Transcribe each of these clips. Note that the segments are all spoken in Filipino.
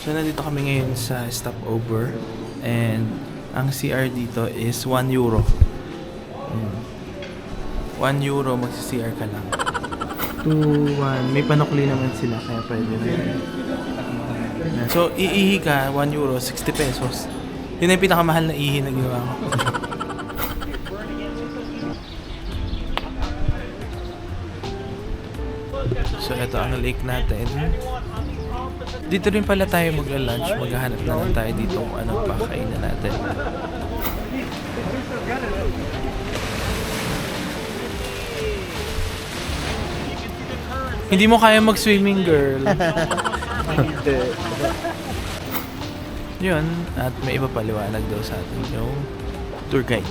So nandito kami ngayon sa stopover and ang CR dito is 1 euro. 1 euro magsi-CR ka lang. 2, 1. May panukli naman sila kaya pwede na yun. So iihi ka, 1 euro, 60 pesos. Yun ang pinakamahal na ihi na ginawa ko. So ito ang lake natin. Dito rin pala tayo magla-lunch. Maghahanap na lang tayo dito kung anong pakainan natin. Hindi mo kaya mag-swimming, girl. Yun. At may iba paliwanag daw sa atin yung tour guide.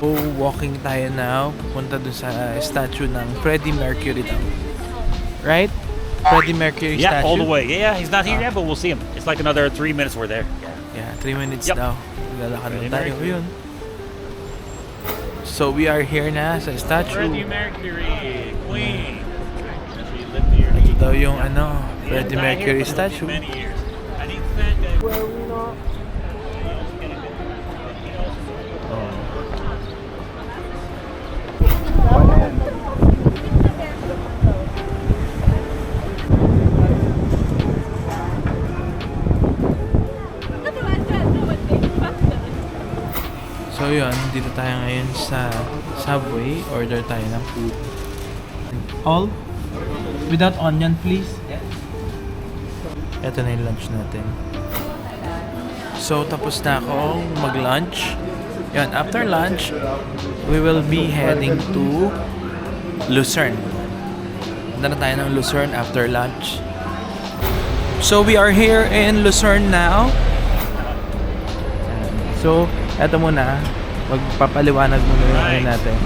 So, walking tayo now. Pupunta dun sa statue ng Freddie Mercury daw. Right? Freddie Mercury statue? Yeah, all the way. Yeah, he's not here yet, but we'll see him. It's like another 3 minutes we're there. Yeah, 3 minutes Yep. daw. Lalakad na Freddie tayo. Mercury. Yun. So, we are here na sa statue. Freddie Mercury, Queen. She lived here. Ito daw yung Freddie Not here Mercury for statue. many years. I think that Oh. So yun, dito tayo ngayon sa Subway. Order tayo ng food. All? Without onion, please? Ito na yung lunch natin. So, tapos na ako mag-lunch. Yan, after lunch, we will be heading to Lucerne. Punta na tayo ng Lucerne after lunch. So, we are here in Lucerne now. So, eto muna. Magpapaliwanag muna yung ano natin.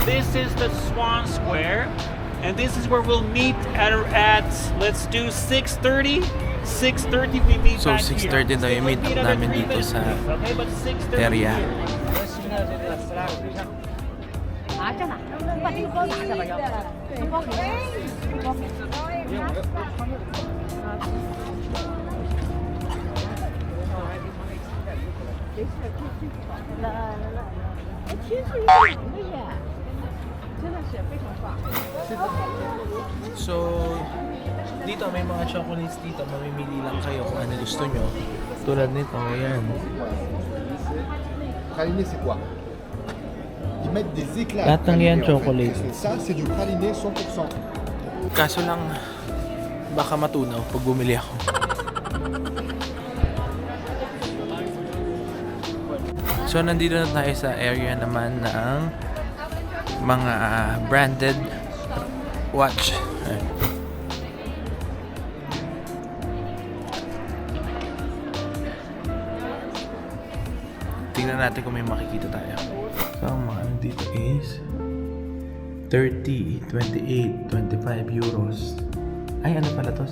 this is the Swan Square, and this is where we'll meet at let's do 6:30. 6:30 we meet So, back 6:30 here. daw yung meet up Another namin 3 dito minutes, sa okay, but 6:30 area. here. 啊，这哪？把这个包拿下吧，要不包给你。包给来来来，哎，挺是有名的耶，真的是非常棒。 So, dito may mga chocolates dito. Mamimili lang kayo kung ano gusto nyo. Tulad nito, ayan. Praliné, c'est quoi? Ils mettent des éclats. Lahat ng yan praliné, en fait. chocolate. Et ça, c'est du praliné 100%. Kaso lang, baka matunaw pag bumili ako. So, nandito na tayo sa area naman ng mga branded watch. Ayan. Tingnan natin kung may makikita tayo. So, ang mga ano dito is 30, 28, 25 euros. Ay, ano pala to?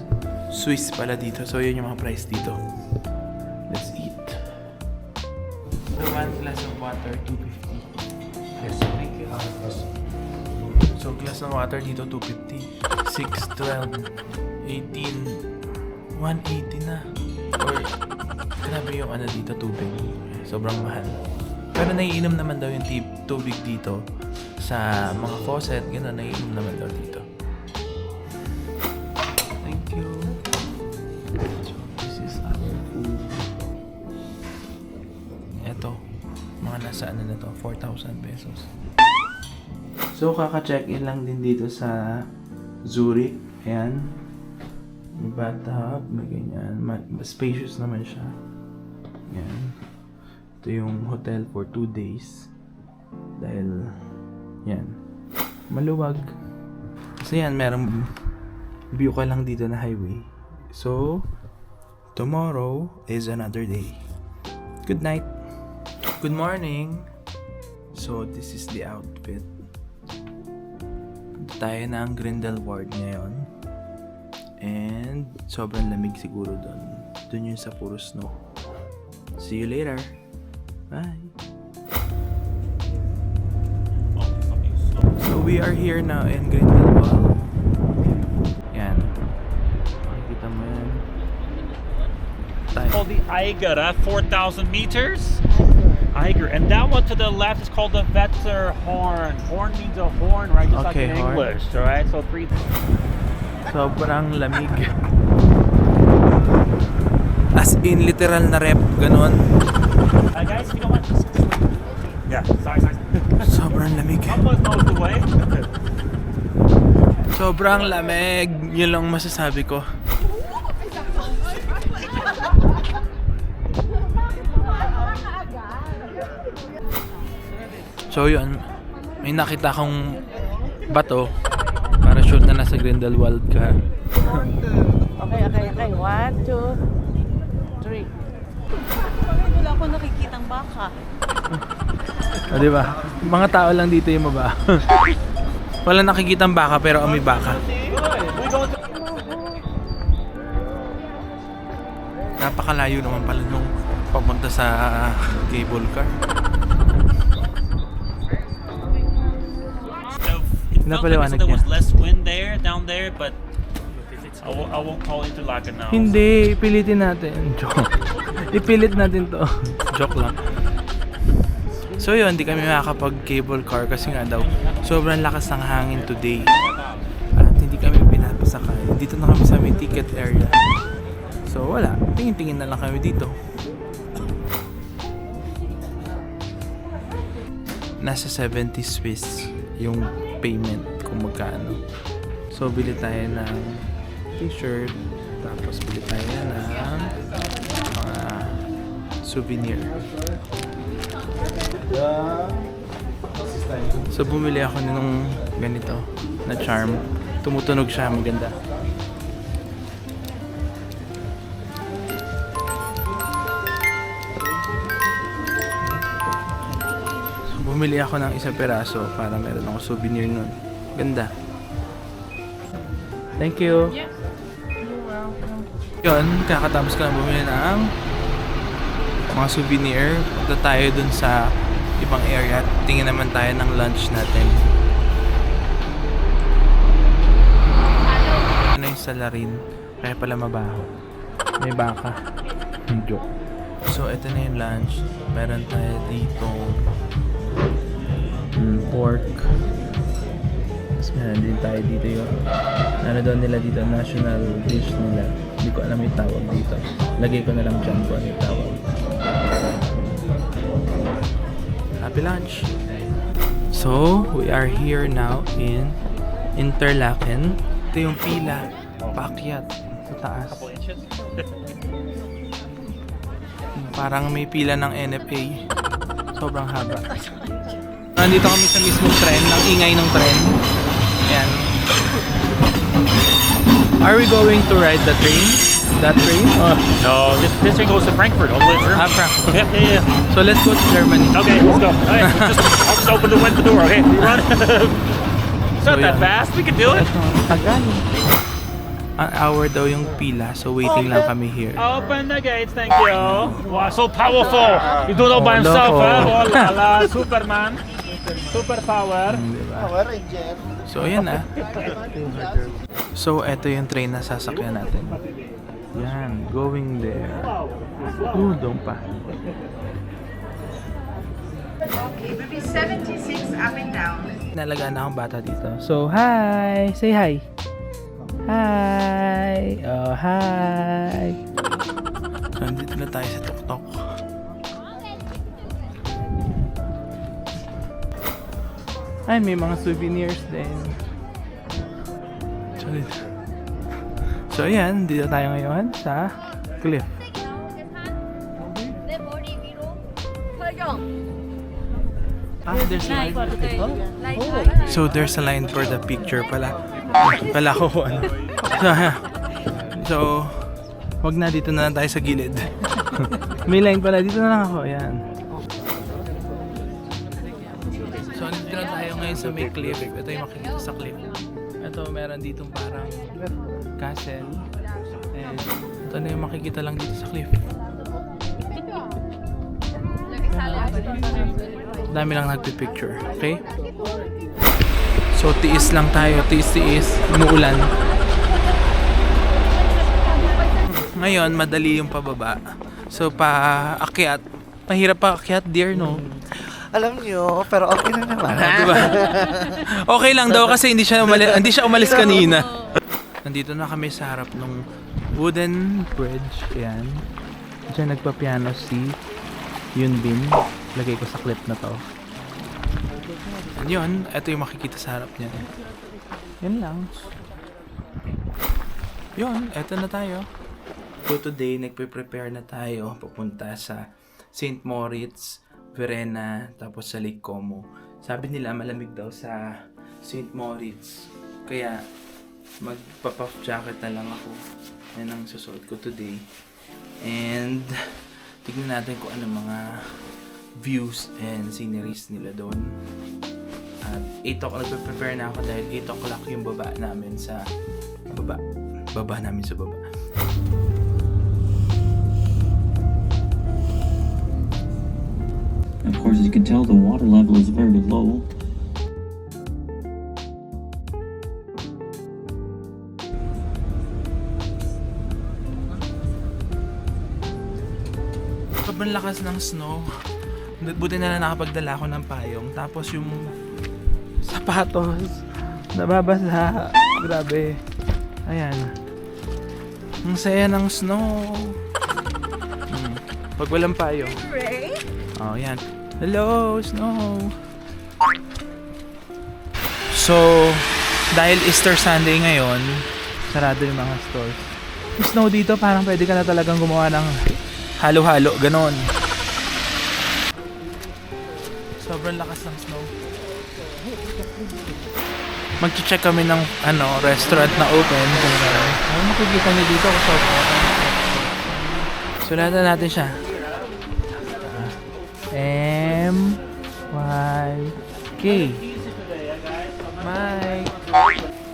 Swiss pala dito. So, yun yung mga price dito. Let's eat. So, 1 glass of water, 250. Yes, thank you. So, glass ng water dito, 250. 6, 12, 18, 180 na. Or, grabe yung ano dito, tubig. Sobrang mahal. Pero naiinom naman daw yung tubig dito sa mga faucet, gano'n, naiinom naman daw dito. Thank you. So, this is our food. Eto, mga nasa ano na to, 4,000 pesos. So, kaka-check-in lang din dito sa Zurich. Ayan. May bathtub, may ganyan. Spacious naman siya. Ayan. Ito yung hotel for 2 days. Dahil, yan. Maluwag. Kasi yan, merong view ka lang dito na highway. So, tomorrow is another day. Good night. Good morning. So, this is the outfit. Tayo na ang Grindelwald ngayon. And sobrang lamig siguro doon. Doon yun sa puro snow. See you later. Bye. So we are here now in Grindelwald. Yan. Makikita mo yan. Tayo. Called the Eiger, 4,000 meters. Eiger, and that one to the left is called the Wetterhorn. Horn means a horn, right? Just Okay, like in horn. English, all right? So three. Sobrang lamig. As in, literal na rep. Ganon. Guys, you know what? Yeah, sorry. Sobrang lamig. Almost knows the way. Sobrang lamig. Yun lang masasabi ko. So yun, may nakita kong bato para sure na nasa Grindelwald ka. Okay. 1, 2, 3. Wala akong nakikitang baka. O diba? Mga tao lang dito yung maba. Wala nakikitang baka pero amoy baka. Napakalayo naman pala nung papunta sa cable car. Napaliwanag There niya. was less wind there, down there, but I won't call Interlaken now. Hindi, pilitin natin. Joke. Ipilit natin to. Joke lang. So yun, hindi kami makakapag cable car kasi nga daw sobrang lakas ng hangin today. At hindi kami pinapasakay. Dito na kami sa may ticket area. So wala, tingin-tingin na lang kami dito. Nasa 70 Swiss yung payment kung magkano. So bili tayo ng t-shirt, tapos bili tayo ng mga souvenir. So bumili ako nung ganito na charm. Tumutunog siya, maganda. So bumili ako ng isang peraso para meron ako souvenir nun. Ganda. Thank you. Yun, kakatapos ko lang bumili ng mga souvenir. Punta tayo dun sa ibang area. Tingin naman tayo ng lunch natin. Ano yung salarin? Kaya pala mabaho. May baka. Joke. So, ito na yung lunch. Meron tayo dito pork. Tapos meron din tayo dito yung ano daw nila dito, national dish nila. Hindi ko alam yung tawag dito. Lagay ko na lang dyan kung ano yung tawag. Happy lunch! So, we are here now in Interlaken. Ito yung pila. Paakyat sa taas. Couple inches. Parang may pila ng NFA. Sobrang haba. Nandito kami sa mismong tren, ang ingay ng tren. Ayan. Are we going to ride the train? That train? No, this train goes to Frankfurt all the way through. Frankfurt. Yeah. So let's go to Germany. Okay, let's go. All right, I'll just open the door. Okay, you run. It's not that fast. We can do it. Tagal. An hour daw yung pila, so waiting lang kami here. Open the gates, thank you. Wow, so powerful. You do it all by Oh, himself, loko. huh? Oh, la, la, Superman. Superpower. Diba? Power Ranger. So ayan ah. So eto yung train na sasakyan natin. Yan, going there. Doon pa. Okay, maybe 76 up and down. Nalagaan na akong bata dito. So, hi! Say hi! Hi! Oh, hi! So, nandito na tayo sa tuktok. Ay, may mga souvenirs din. So, ayan. Dito tayo ngayon sa cliff. 내 머리 위로 설경 Ah, there's a line. 라이트 So, there's a line for the picture pala. Pala ko ano. So, wag na, dito na lang tayo sa gilid. May line pala, dito na lang ako. Ayan. So, nandito na tayo ngayon sa may cliff. Ito yung makikita sa cliff. Ito, meron ditong parang castle. And ito na yung makikita lang dito sa cliff. Dami lang nagpipicture. Okay? So tiis lang tayo, tiis, umuulan. Ngayon, madali yung pababa. So paakyat, mahirap paakyat dear, no? Alam nyo, pero okay na naman. Diba? Okay lang daw kasi hindi siya umalis kanina. Nandito na kami sa harap ng wooden bridge. Ayan. Diyan nagpa-piano si Yunbin. Lagay ko sa clip na to. And yun, ito yung makikita sa harap niya. Yan lang. Yun, eto na tayo. So today, nagpe-prepare na tayo papunta sa St. Moritz, Verena, tapos sa Lake Como. Sabi nila malamig daw sa St. Moritz. Kaya magpa-puff jacket na lang ako. Yan ang susuot ko today. And tignan natin kung ano mga views and sceneries nila doon. At 8 o'clock, nagpe-prepare na ako dahil 8 o'clock yung baba namin sa baba. Baba namin sa baba. Of course, as you can tell, the water level is very low. Sobrang lakas ng snow. Buti na lang nakapagdala ako ng payong. Tapos yung sapatos, nababasa. Grabe. Ayan. Ang saya ng snow. Pag walang payong. Oh, yan. Hello, snow. So, dahil Easter Sunday ngayon, sarado yung mga stores. Yung snow dito, parang pwede ka na talagang gumawa ng halo-halo, ganon. Sobrang lakas ng snow. Mag-check kami ng restaurant na open. Ano makikita niyo dito? Sulatan natin siya. M-Y-K. Mike.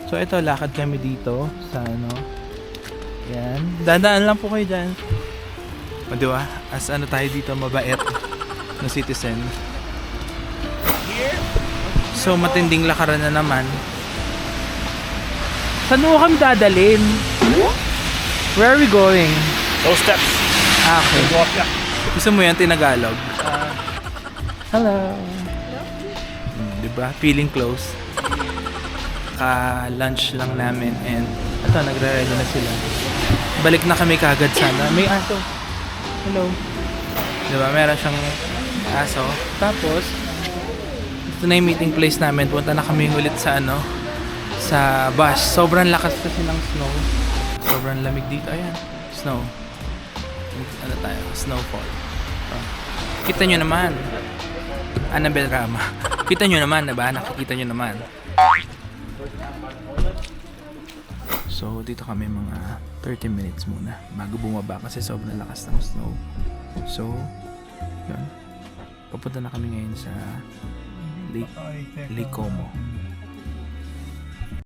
So ito, lakad kami dito sa yan. Dadaan lang po kayo dyan. O diba? As tayo dito, mabait na citizen. So matinding lakaran na naman. Saan mo kami dadalhin? Where are we going? Those steps. Okay. Gusto mo yan, tinagalog? Hello. Diba? Feeling close. Ka-lunch lang namin and ito, nagre-ready na sila. Balik na kami kagad sana. May aso. Hello. Diba? Meron siyang aso. Tapos, ito na yung meeting place namin. Punta na kami ulit sa sa bus. Sobrang lakas kasi ng snow. Sobrang lamig dito. Ayan. Snow. Tayo? Snowfall. Kita nyo naman. Annabelle Rama. Kita nyo naman, diba? Nakikita nyo naman. So, dito kami mga 30 minutes muna bago bumaba kasi sobrang lakas ng snow. So, yun. Papunta na kami ngayon sa Lake Como.